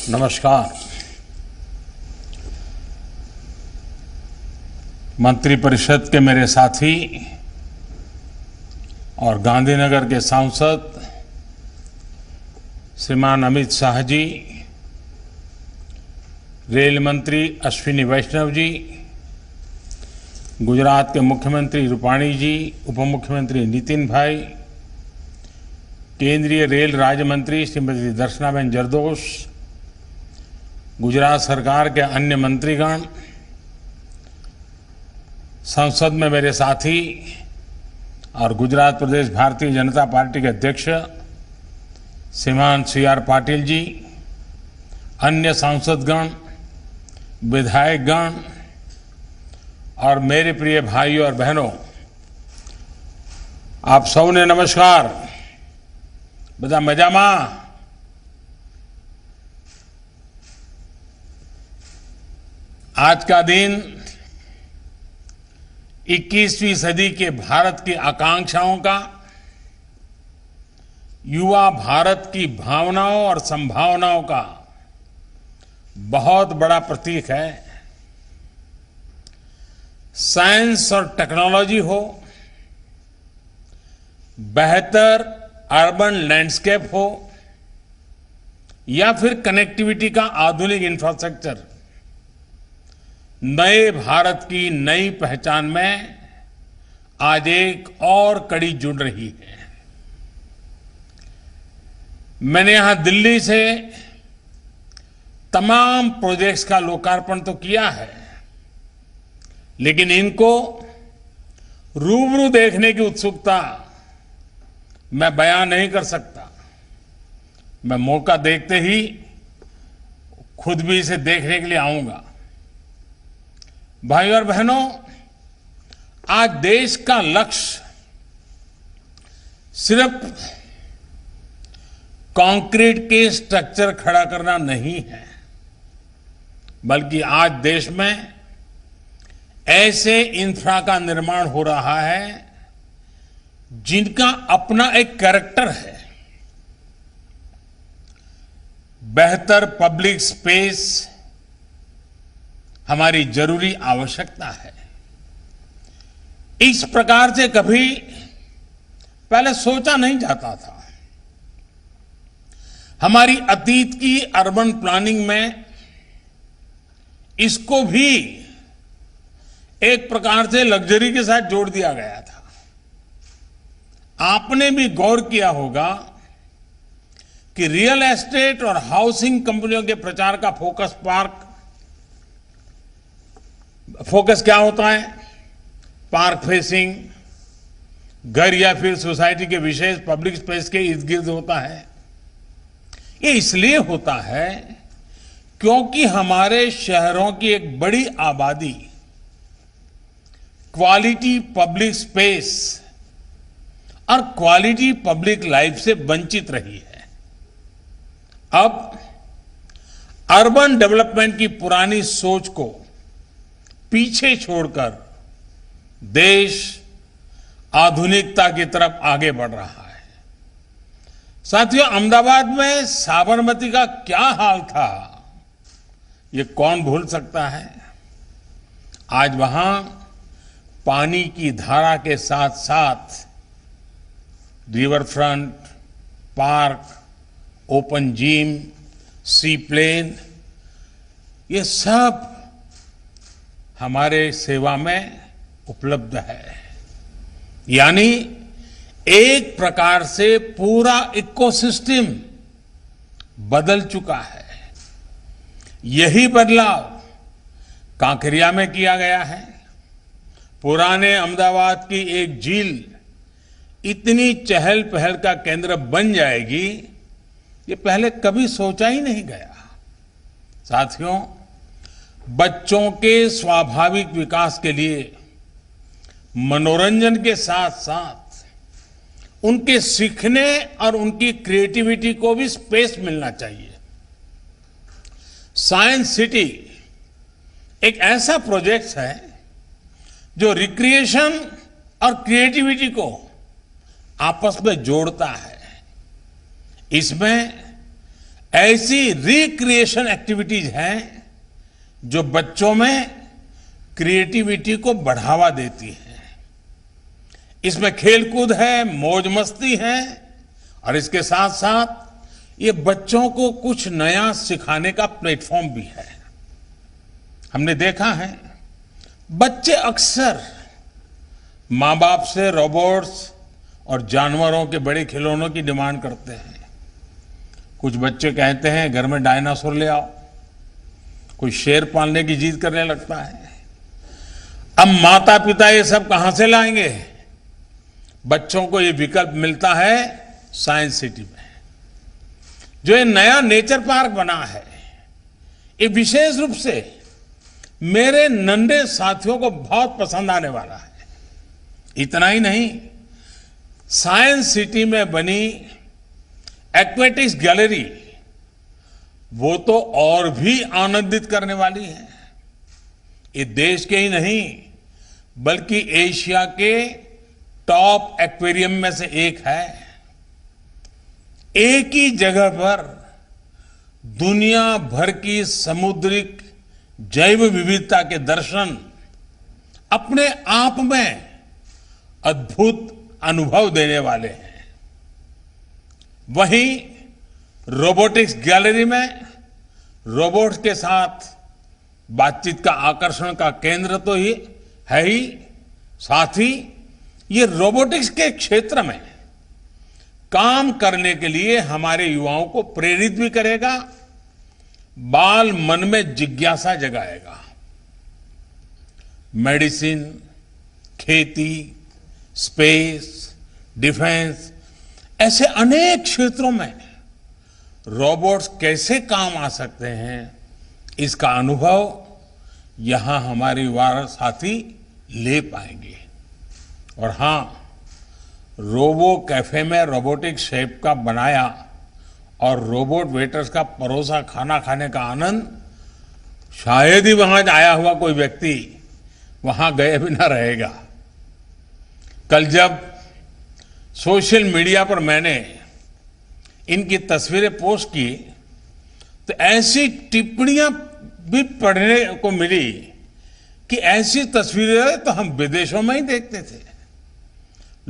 नमस्कार। मंत्रिपरिषद के मेरे साथी और गांधीनगर के सांसद श्रीमान अमित शाह जी, रेल मंत्री अश्विनी वैष्णव जी, गुजरात के मुख्यमंत्री रूपाणी जी, उप मुख्यमंत्री नितिन भाई, केंद्रीय रेल राज्य मंत्री श्रीमती दर्शनाबेन जरदोश, गुजरात सरकार के अन्य मंत्रीगण, संसद में मेरे साथी और गुजरात प्रदेश भारतीय जनता पार्टी के अध्यक्ष श्रीमान CR पाटिल जी, अन्य सांसदगण, विधायकगण और मेरे प्रिय भाइयों और बहनों, आप सबने नमस्कार। बधा मजामा? आज का दिन 21वीं सदी के भारत की आकांक्षाओं का, युवा भारत की भावनाओं और संभावनाओं का बहुत बड़ा प्रतीक है। साइंस और टेक्नोलॉजी हो, बेहतर अर्बन लैंडस्केप हो या फिर कनेक्टिविटी का आधुनिक इंफ्रास्ट्रक्चर, नए भारत की नई पहचान में आज एक और कड़ी जुड़ रही है। मैंने यहां दिल्ली से तमाम प्रोजेक्ट्स का लोकार्पण तो किया है, लेकिन इनको रूबरू देखने की उत्सुकता मैं बयान नहीं कर सकता। मैं मौका देखते ही खुद भी इसे देखने के लिए आऊंगा। भाइयों और बहनों, आज देश का लक्ष्य सिर्फ कंक्रीट के स्ट्रक्चर खड़ा करना नहीं है, बल्कि आज देश में ऐसे इंफ्रा का निर्माण हो रहा है जिनका अपना एक कैरेक्टर है। बेहतर पब्लिक स्पेस हमारी जरूरी आवश्यकता है। इस प्रकार से कभी पहले सोचा नहीं जाता था। हमारी अतीत की अर्बन प्लानिंग में इसको भी एक प्रकार से लग्जरी के साथ जोड़ दिया गया था। आपने भी गौर किया होगा कि रियल एस्टेट और हाउसिंग कंपनियों के प्रचार का फोकस क्या होता है? पार्क फेसिंग, घर या फिर सोसाइटी के विशेष पब्लिक स्पेस के इर्द गिर्द होता है। ये इसलिए होता है क्योंकि हमारे शहरों की एक बड़ी आबादी क्वालिटी पब्लिक स्पेस और क्वालिटी पब्लिक लाइफ से वंचित रही है। अब अर्बन डेवलपमेंट की पुरानी सोच को पीछे छोड़कर देश आधुनिकता की तरफ आगे बढ़ रहा है। साथियों, अहमदाबाद में साबरमती का क्या हाल था, ये कौन भूल सकता है? आज वहां पानी की धारा के साथ साथ river front, park, open gym, sea plane, ये सब हमारे सेवा में उपलब्ध है। यानी एक प्रकार से पूरा इकोसिस्टम बदल चुका है। यही बदलाव कांकरिया में किया गया है। पुराने अहमदाबाद की एक झील इतनी चहल पहल का केंद्र बन जाएगी, ये पहले कभी सोचा ही नहीं गया। साथियों, बच्चों के स्वाभाविक विकास के लिए मनोरंजन के साथ साथ उनके सीखने और उनकी क्रिएटिविटी को भी स्पेस मिलना चाहिए। साइंस सिटी एक ऐसा प्रोजेक्ट है जो रिक्रिएशन और क्रिएटिविटी को आपस में जोड़ता है। इसमें ऐसी रिक्रिएशन एक्टिविटीज हैं जो बच्चों में क्रिएटिविटी को बढ़ावा देती है। इसमें खेलकूद है, मौज मस्ती है और इसके साथ साथ ये बच्चों को कुछ नया सिखाने का प्लेटफॉर्म भी है। हमने देखा है बच्चे अक्सर मां बाप से रोबोट्स और जानवरों के बड़े खिलौनों की डिमांड करते हैं। कुछ बच्चे कहते हैं घर में डायनासोर ले आओ, कोई शेर पालने की जिद करने लगता है। अब माता पिता ये सब कहां से लाएंगे? बच्चों को ये विकल्प मिलता है साइंस सिटी में। जो ये नया नेचर पार्क बना है, ये विशेष रूप से मेरे नन्हे साथियों को बहुत पसंद आने वाला है। इतना ही नहीं, साइंस सिटी में बनी एक्वेटिक्स गैलरी वो तो और भी आनंदित करने वाली है। ये देश के ही नहीं बल्कि एशिया के टॉप एक्वेरियम में से एक है। एक ही जगह पर दुनिया भर की समुद्रिक जैव विविधता के दर्शन अपने आप में अद्भुत अनुभव देने वाले हैं। वहीं रोबोटिक्स गैलरी में रोबोट्स के साथ बातचीत का आकर्षण का केंद्र तो ही है ही, साथ ही ये रोबोटिक्स के क्षेत्र में काम करने के लिए हमारे युवाओं को प्रेरित भी करेगा, बाल मन में जिज्ञासा जगाएगा। मेडिसिन, खेती, स्पेस, डिफेंस ऐसे अनेक क्षेत्रों में रोबोट्स कैसे काम आ सकते हैं, इसका अनुभव यहां हमारे युवा साथी ले पाएंगे। और हां, रोबो कैफे में रोबोटिक शेफ का बनाया और रोबोट वेटर्स का परोसा खाना खाने का आनंद शायद ही वहां आया हुआ कोई व्यक्ति वहां गए बिना रहेगा। कल जब सोशल मीडिया पर मैंने इनकी तस्वीरें पोस्ट की तो ऐसी टिप्पणियां भी पढ़ने को मिली कि ऐसी तस्वीरें तो हम विदेशों में ही देखते थे।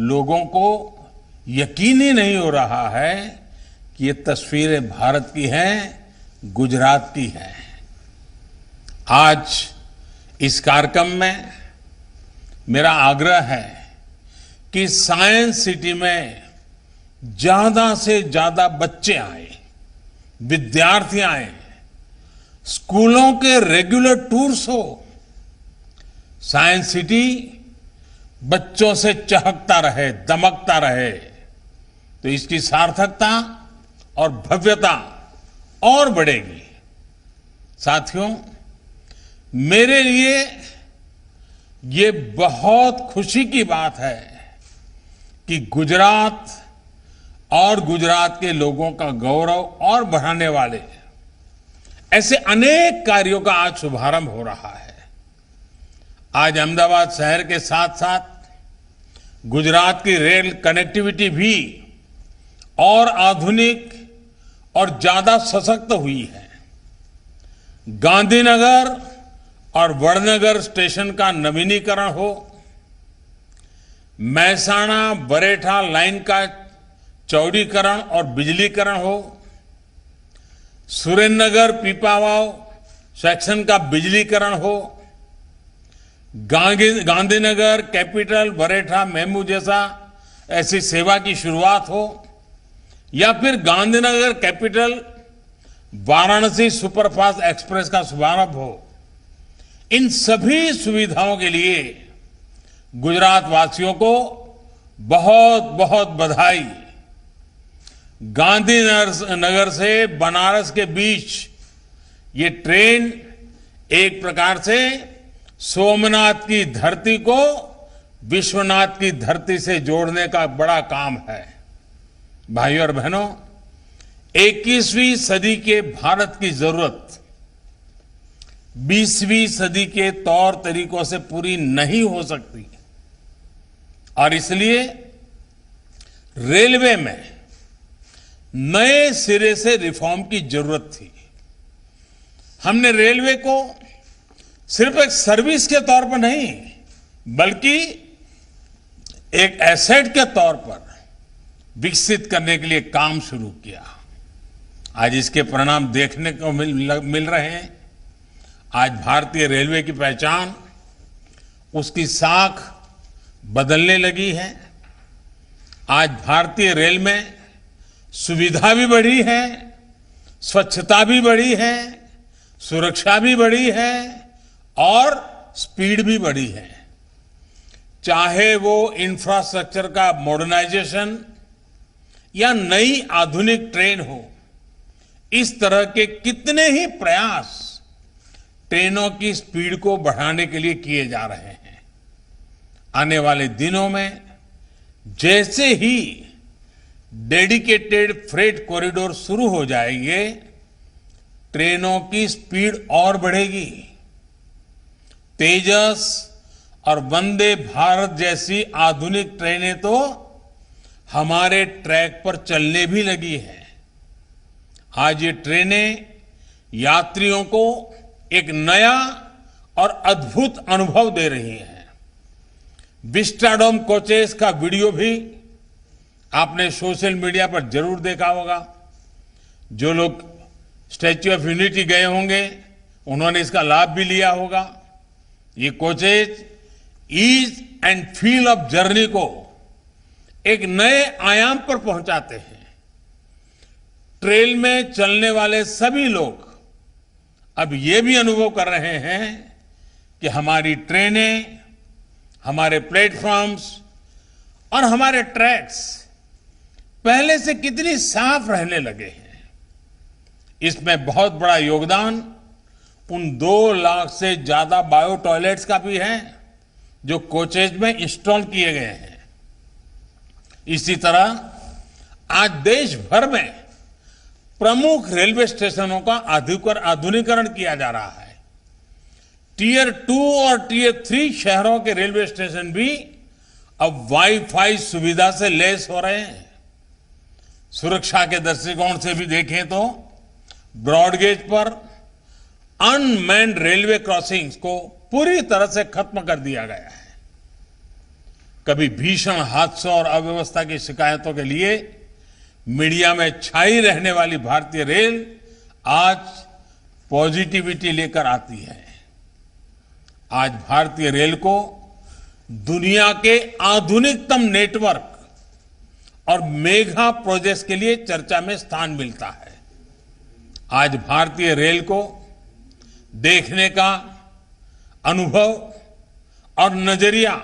लोगों को यकीन ही नहीं हो रहा है कि ये तस्वीरें भारत की हैं, गुजरात की हैं। आज इस कार्यक्रम में मेरा आग्रह है कि साइंस सिटी में ज्यादा से ज्यादा बच्चे आए, विद्यार्थी आए, स्कूलों के रेगुलर टूर्स हो। साइंस सिटी बच्चों से चहकता रहे, दमकता रहे, तो इसकी सार्थकता और भव्यता और बढ़ेगी। साथियों, मेरे लिए ये बहुत खुशी की बात है कि गुजरात और गुजरात के लोगों का गौरव और बढ़ाने वाले ऐसे अनेक कार्यों का आज शुभारंभ हो रहा है। आज अहमदाबाद शहर के साथ साथ गुजरात की रेल कनेक्टिविटी भी और आधुनिक और ज्यादा सशक्त हुई है। गांधीनगर और वडनगर स्टेशन का नवीनीकरण हो, महसाणा बरेठा लाइन का चौड़ीकरण और बिजलीकरण हो, सुरेंद्रनगर पीपावाव सेक्शन का बिजलीकरण हो, गांधीनगर कैपिटल बरेठा मेमू जैसा ऐसी सेवा की शुरुआत हो, या फिर Gandhinagar capital Varanasi superfast express का शुभारंभ हो, इन सभी सुविधाओं के लिए गुजरात वासियों को बहुत बहुत बधाई। गांधीनगर से बनारस के बीच ये ट्रेन एक प्रकार से सोमनाथ की धरती को विश्वनाथ की धरती से जोड़ने का बड़ा काम है। भाइयों और बहनों, 21वीं सदी के भारत की जरूरत 20वीं सदी के तौर तरीकों से पूरी नहीं हो सकती और इसलिए रेलवे में नए सिरे से रिफॉर्म की जरूरत थी। हमने रेलवे को सिर्फ एक सर्विस के तौर पर नहीं, बल्कि एक एसेट के तौर पर विकसित करने के लिए काम शुरू किया। आज इसके परिणाम देखने को मिल रहे हैं। आज भारतीय रेलवे की पहचान, उसकी साख बदलने लगी है। आज भारतीय रेल में सुविधा भी बढ़ी है, स्वच्छता भी बढ़ी है, सुरक्षा भी बढ़ी है और स्पीड भी बढ़ी है। चाहे वो इंफ्रास्ट्रक्चर का मॉडर्नाइजेशन या नई आधुनिक ट्रेन हो, इस तरह के कितने ही प्रयास ट्रेनों की स्पीड को बढ़ाने के लिए किए जा रहे हैं। आने वाले दिनों में जैसे ही डेडिकेटेड फ्रेट कॉरिडोर शुरू हो जाएंगे, ट्रेनों की स्पीड और बढ़ेगी। तेजस और वंदे भारत जैसी आधुनिक ट्रेनें तो हमारे ट्रैक पर चलने भी लगी हैं। आज ये ट्रेनें यात्रियों को एक नया और अद्भुत अनुभव दे रही हैं। विस्टाडोम कोचेस का वीडियो भी आपने सोशल मीडिया पर जरूर देखा होगा। जो लोग स्टैच्यू ऑफ यूनिटी गए होंगे, उन्होंने इसका लाभ भी लिया होगा। ये coaches ease and feel of journey को एक नए आयाम पर पहुंचाते हैं। ट्रेन में चलने वाले सभी लोग अब ये भी अनुभव कर रहे हैं कि हमारी ट्रेनें, हमारे प्लेटफॉर्म्स और हमारे ट्रैक्स पहले से कितनी साफ रहने लगे हैं। इसमें बहुत बड़ा योगदान उन 2 लाख से ज्यादा बायो टॉयलेट्स का भी है जो कोचेज में इंस्टॉल किए गए हैं। इसी तरह आज देश भर में प्रमुख रेलवे स्टेशनों का आधुनिकीकरण किया जा रहा है। टियर 2 और टियर 3 शहरों के रेलवे स्टेशन भी अब वाईफाई सुविधा से लैस हो रहे हैं। सुरक्षा के दृष्टिकोण से भी देखें तो ब्रॉडगेज पर अनमैन्ड रेलवे क्रॉसिंग्स को पूरी तरह से खत्म कर दिया गया है। कभी भीषण हादसों और अव्यवस्था की शिकायतों के लिए मीडिया में छाई रहने वाली भारतीय रेल आज पॉजिटिविटी लेकर आती है। आज भारतीय रेल को दुनिया के आधुनिकतम नेटवर्क और मेगा प्रोजेक्ट्स के लिए चर्चा में स्थान मिलता है। आज भारतीय रेल को देखने का अनुभव और नजरिया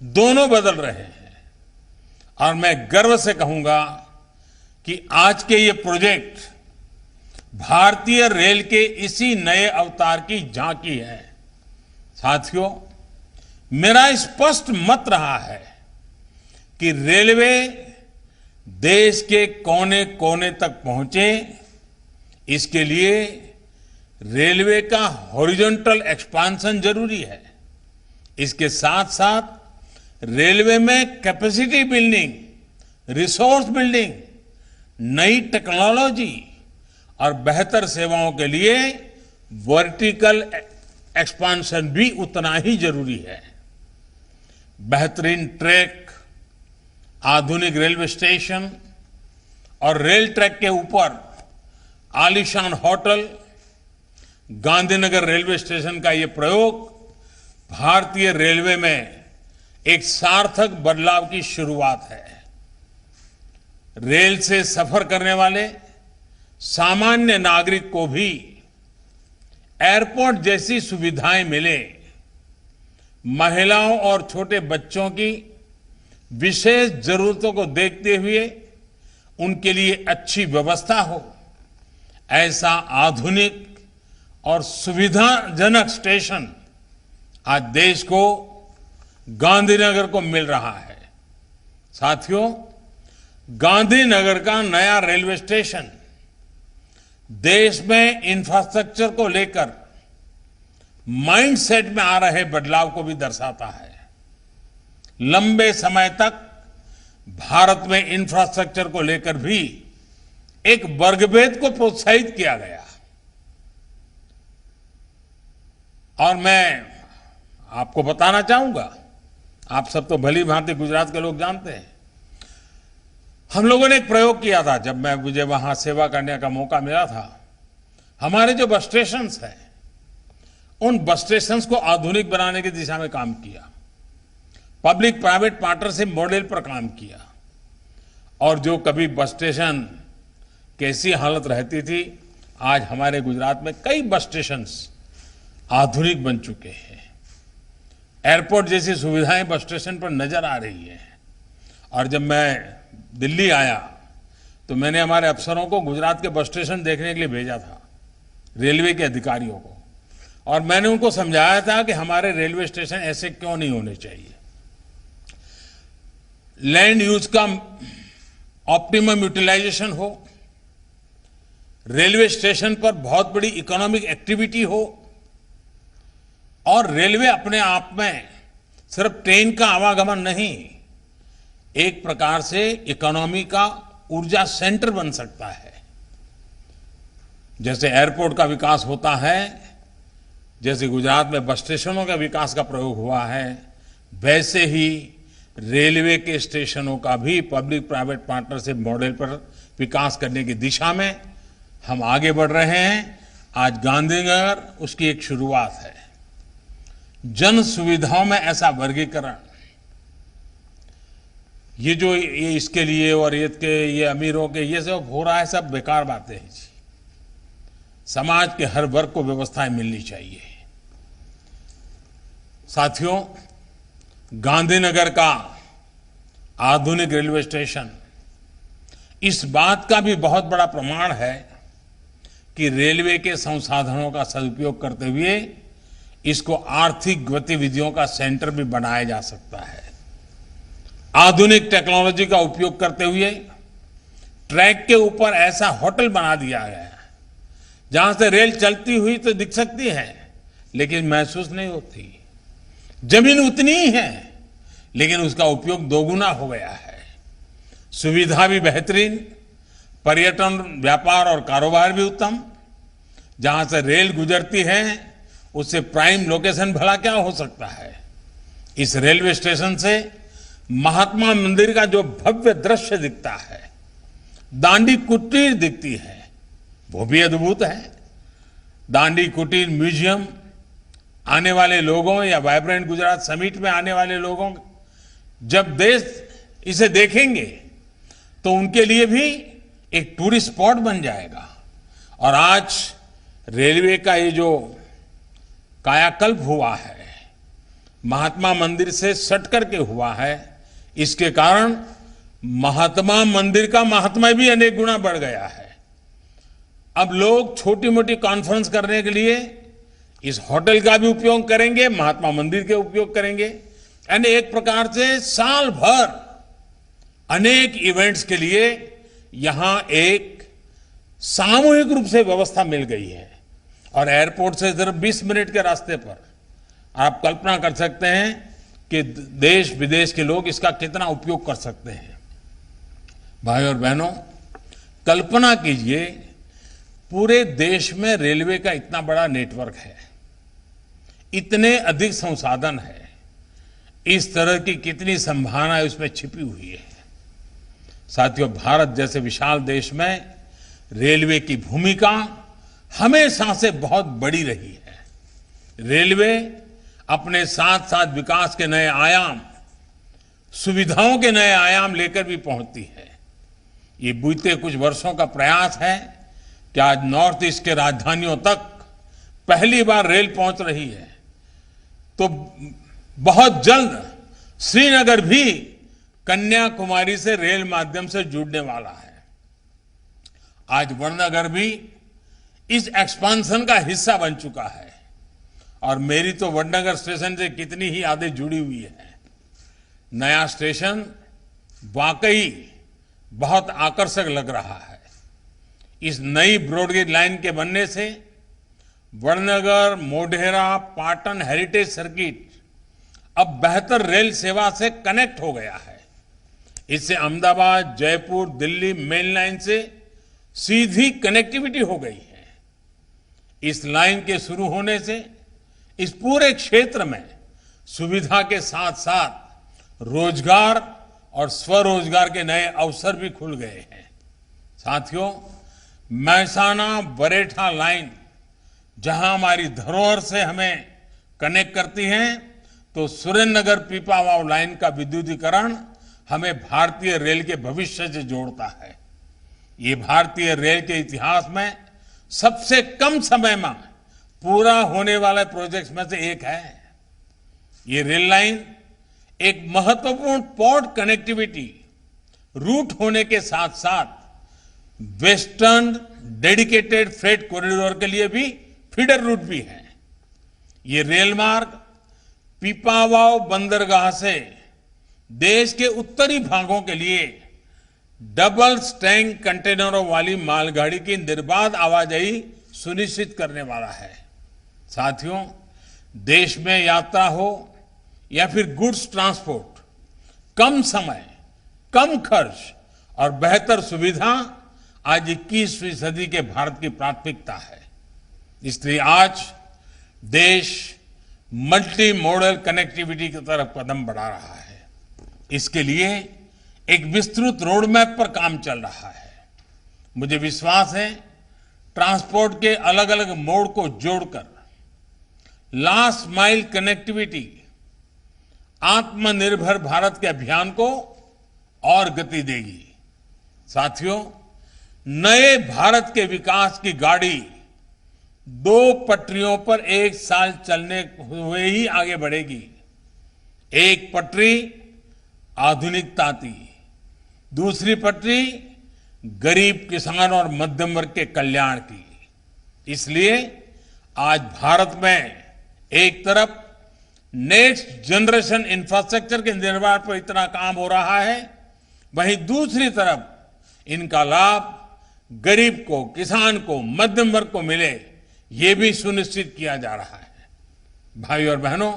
दोनों बदल रहे हैं और मैं गर्व से कहूंगा कि आज के ये प्रोजेक्ट भारतीय रेल के इसी नए अवतार की झांकी है। साथियों, मेरा स्पष्ट मत रहा है कि रेलवे देश के कोने कोने तक पहुंचे, इसके लिए रेलवे का हॉरिजॉन्टल एक्सपांशन जरूरी है। इसके साथ साथ रेलवे में कैपेसिटी बिल्डिंग, रिसोर्स बिल्डिंग, नई टेक्नोलॉजी और बेहतर सेवाओं के लिए वर्टिकल एक्सपांशन भी उतना ही जरूरी है। बेहतरीन ट्रैक, आधुनिक रेलवे स्टेशन और रेल ट्रैक के ऊपर आलीशान होटल, गांधीनगर रेलवे स्टेशन का यह प्रयोग भारतीय रेलवे में एक सार्थक बदलाव की शुरुआत है। रेल से सफर करने वाले सामान्य नागरिक को भी एयरपोर्ट जैसी सुविधाएं मिले, महिलाओं और छोटे बच्चों की विशेष जरूरतों को देखते हुए उनके लिए अच्छी व्यवस्था हो, ऐसा आधुनिक और सुविधाजनक स्टेशन आज देश को गांधीनगर को मिल रहा है। साथियों, गांधीनगर का नया रेलवे स्टेशन देश में इंफ्रास्ट्रक्चर को लेकर माइंडसेट में आ रहे बदलाव को भी दर्शाता है। लंबे समय तक भारत में इंफ्रास्ट्रक्चर को लेकर भी एक वर्गभेद को प्रोत्साहित किया गया। और मैं आपको बताना चाहूंगा, आप सब तो भली भांति गुजरात के लोग जानते हैं, हम लोगों ने एक प्रयोग किया था जब मुझे वहां सेवा करने का मौका मिला था। हमारे जो बस स्टेशन हैं, उन बस स्टेशन को आधुनिक बनाने की दिशा में काम किया, पब्लिक प्राइवेट पार्टनरशिप मॉडल पर काम किया। और जो कभी बस स्टेशन कैसी हालत रहती थी, आज हमारे गुजरात में कई बस स्टेशन आधुनिक बन चुके हैं। एयरपोर्ट जैसी सुविधाएं बस स्टेशन पर नजर आ रही है। और जब मैं दिल्ली आया तो मैंने हमारे अफसरों को गुजरात के बस स्टेशन देखने के लिए भेजा था, रेलवे के अधिकारियों को, और मैंने उनको समझाया था कि हमारे रेलवे स्टेशन ऐसे क्यों नहीं होने चाहिए। लैंड यूज का ऑप्टिमम यूटिलाइजेशन हो, रेलवे स्टेशन पर बहुत बड़ी इकोनॉमिक एक्टिविटी हो, और रेलवे अपने आप में सिर्फ ट्रेन का आवागमन नहीं, एक प्रकार से इकोनॉमी का ऊर्जा सेंटर बन सकता है। जैसे एयरपोर्ट का विकास होता है, जैसे गुजरात में बस स्टेशनों का विकास का प्रयोग हुआ है, वैसे ही रेलवे के स्टेशनों का भी पब्लिक प्राइवेट पार्टनरशिप मॉडल पर विकास करने की दिशा में हम आगे बढ़ रहे हैं। आज गांधीनगर उसकी एक शुरुआत है। जन सुविधाओं में ऐसा वर्गीकरण, ये इसके लिए और ये अमीरों के ये सब हो रहा है, सब बेकार बातें हैं जी। समाज के हर वर्ग को व्यवस्थाएं मिलनी चाहिए। साथियों, गांधीनगर का आधुनिक रेलवे स्टेशन इस बात का भी बहुत बड़ा प्रमाण है कि रेलवे के संसाधनों का सदुपयोग करते हुए इसको आर्थिक गतिविधियों का सेंटर भी बनाया जा सकता है। आधुनिक टेक्नोलॉजी का उपयोग करते हुए ट्रैक के ऊपर ऐसा होटल बना दिया गया है जहां से रेल चलती हुई तो दिख सकती है, लेकिन महसूस नहीं होती। जमीन उतनी ही है, लेकिन उसका उपयोग दोगुना हो गया है। सुविधा भी बेहतरीन, पर्यटन, व्यापार और कारोबार भी उत्तम। जहां से रेल गुजरती है उससे प्राइम लोकेशन भला क्या हो सकता है। इस रेलवे स्टेशन से महात्मा मंदिर का जो भव्य दृश्य दिखता है, दांडी कुटीर दिखती है, वो भी अद्भुत है। दांडी कुटीर म्यूजियम आने वाले लोगों या वाइब्रेंट गुजरात समिट में आने वाले लोगों जब देश इसे देखेंगे तो उनके लिए भी एक टूरिस्ट स्पॉट बन जाएगा। और आज रेलवे का ये जो कायाकल्प हुआ है, महात्मा मंदिर से सट करके हुआ है, इसके कारण महात्मा मंदिर का महात्मा भी अनेक गुना बढ़ गया है। अब लोग छोटी मोटी कॉन्फ्रेंस करने के लिए इस होटल का भी उपयोग करेंगे, महात्मा मंदिर के उपयोग करेंगे। यानी एक प्रकार से साल भर अनेक इवेंट्स के लिए यहां एक सामूहिक रूप से व्यवस्था मिल गई है। और एयरपोर्ट से सिर्फ 20 मिनट के रास्ते पर आप कल्पना कर सकते हैं कि देश विदेश के लोग इसका कितना उपयोग कर सकते हैं। भाई और बहनों, कल्पना कीजिए पूरे देश में रेलवे का इतना बड़ा नेटवर्क है, इतने अधिक संसाधन है, इस तरह की कितनी संभावना उसमें छिपी हुई है। साथियों, भारत जैसे विशाल देश में रेलवे की भूमिका हमेशा से बहुत बड़ी रही है। रेलवे अपने साथ साथ विकास के नए आयाम, सुविधाओं के नए आयाम लेकर भी पहुंचती है। ये बीते कुछ वर्षों का प्रयास है कि आज नॉर्थ ईस्ट के राजधानियों तक पहली बार रेल पहुंच रही है। तो बहुत जल्द श्रीनगर भी कन्याकुमारी से रेल माध्यम से जुड़ने वाला है। आज वडनगर भी इस एक्सपांशन का हिस्सा बन चुका है। और मेरी तो वडनगर स्टेशन से कितनी ही यादें जुड़ी हुई है। नया स्टेशन वाकई बहुत आकर्षक लग रहा है। इस नई ब्रॉडगेज लाइन के बनने से वडनगर, मोढेरा, पाटन हेरिटेज सर्किट अब बेहतर रेल सेवा से कनेक्ट हो गया है। इससे अहमदाबाद, जयपुर, दिल्ली मेन लाइन से सीधी कनेक्टिविटी हो गई है। इस लाइन के शुरू होने से इस पूरे क्षेत्र में सुविधा के साथ साथ रोजगार और स्वरोजगार के नए अवसर भी खुल गए हैं। साथियों, महसाना बरेठा लाइन जहां हमारी धरोहर से हमें कनेक्ट करती है, तो सुरेंद्रनगर पीपावाव लाइन का विद्युतीकरण हमें भारतीय रेल के भविष्य से जोड़ता है। ये भारतीय रेल के इतिहास में सबसे कम समय में पूरा होने वाले प्रोजेक्ट्स में से एक है। ये रेल लाइन एक महत्वपूर्ण पोर्ट कनेक्टिविटी रूट होने के साथ साथ वेस्टर्न डेडिकेटेड फ्रेट कॉरिडोर के लिए भी फीडर रूट भी है। ये रेल मार्ग पीपावाव बंदरगाह से देश के उत्तरी भागों के लिए डबल स्टैंक कंटेनरों वाली मालगाड़ी की निर्बाध आवाजाही सुनिश्चित करने वाला है। साथियों, देश में यात्रा हो या फिर गुड्स ट्रांसपोर्ट, कम समय, कम खर्च और बेहतर सुविधा आज 21वीं सदी के भारत की प्राथमिकता है। इसलिए आज देश मल्टी मॉडल कनेक्टिविटी की तरफ कदम बढ़ा रहा है। इसके लिए एक विस्तृत रोड मैप पर काम चल रहा है। मुझे विश्वास है ट्रांसपोर्ट के अलग अलग मोड को जोड़कर लास्ट माइल कनेक्टिविटी आत्मनिर्भर भारत के अभियान को और गति देगी। साथियों, नए भारत के विकास की गाड़ी 2 पटरियों पर एक साल चलने हुए ही आगे बढ़ेगी। एक पटरी आधुनिकता की, दूसरी पटरी गरीब किसान और मध्यम वर्ग के कल्याण की। इसलिए आज भारत में एक तरफ नेक्स्ट जनरेशन इंफ्रास्ट्रक्चर के निर्माण पर इतना काम हो रहा है, वहीं दूसरी तरफ इनका लाभ गरीब को, किसान को, मध्यम वर्ग को मिले, ये भी सुनिश्चित किया जा रहा है। भाई और बहनों,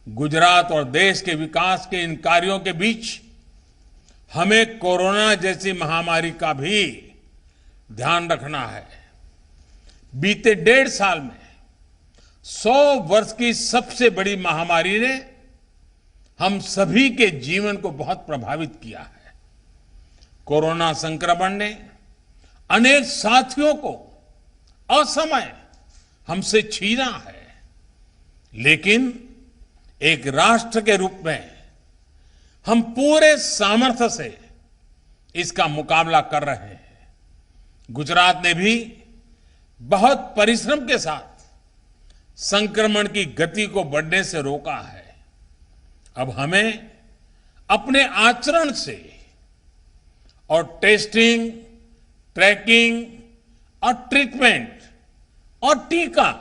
गुजरात और देश के विकास के इन कार्यों के बीच हमें कोरोना जैसी महामारी का भी ध्यान रखना है। बीते 1.5 साल में 100 वर्ष की सबसे बड़ी महामारी ने हम सभी के जीवन को बहुत प्रभावित किया है। कोरोना संक्रमण ने अनेक साथियों को असमय हमसे छीना है, लेकिन एक राष्ट्र के रूप में हम पूरे सामर्थ्य से इसका मुकाबला कर रहे हैं। गुजरात ने भी बहुत परिश्रम के साथ संक्रमण की गति को बढ़ने से रोका है। अब हमें अपने आचरण से और टेस्टिंग, ट्रैकिंग और ट्रीटमेंट और टीका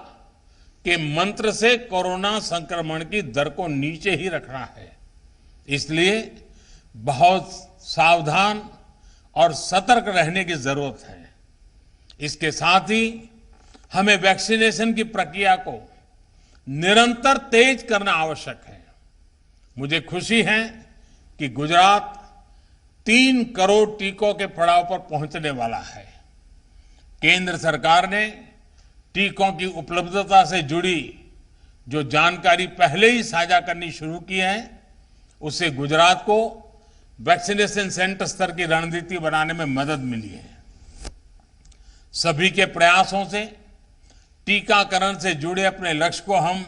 के मंत्र से कोरोना संक्रमण की दर को नीचे ही रखना है। इसलिए बहुत सावधान और सतर्क रहने की जरूरत है। इसके साथ ही हमें वैक्सीनेशन की प्रक्रिया को निरंतर तेज करना आवश्यक है। मुझे खुशी है कि गुजरात 3 करोड़ टीकों के पड़ाव पर पहुंचने वाला है। केंद्र सरकार ने टीकों की उपलब्धता से जुड़ी जो जानकारी पहले ही साझा करनी शुरू की है, उससे गुजरात को वैक्सीनेशन सेंटर स्तर की रणनीति बनाने में मदद मिली है। सभी के प्रयासों से टीकाकरण से जुड़े अपने लक्ष्य को हम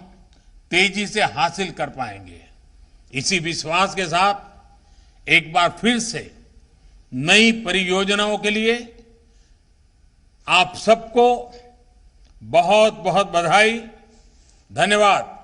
तेजी से हासिल कर पाएंगे। इसी विश्वास के साथ एक बार फिर से नई परियोजनाओं के लिए आप सबको बहुत बहुत बधाई, धन्यवाद।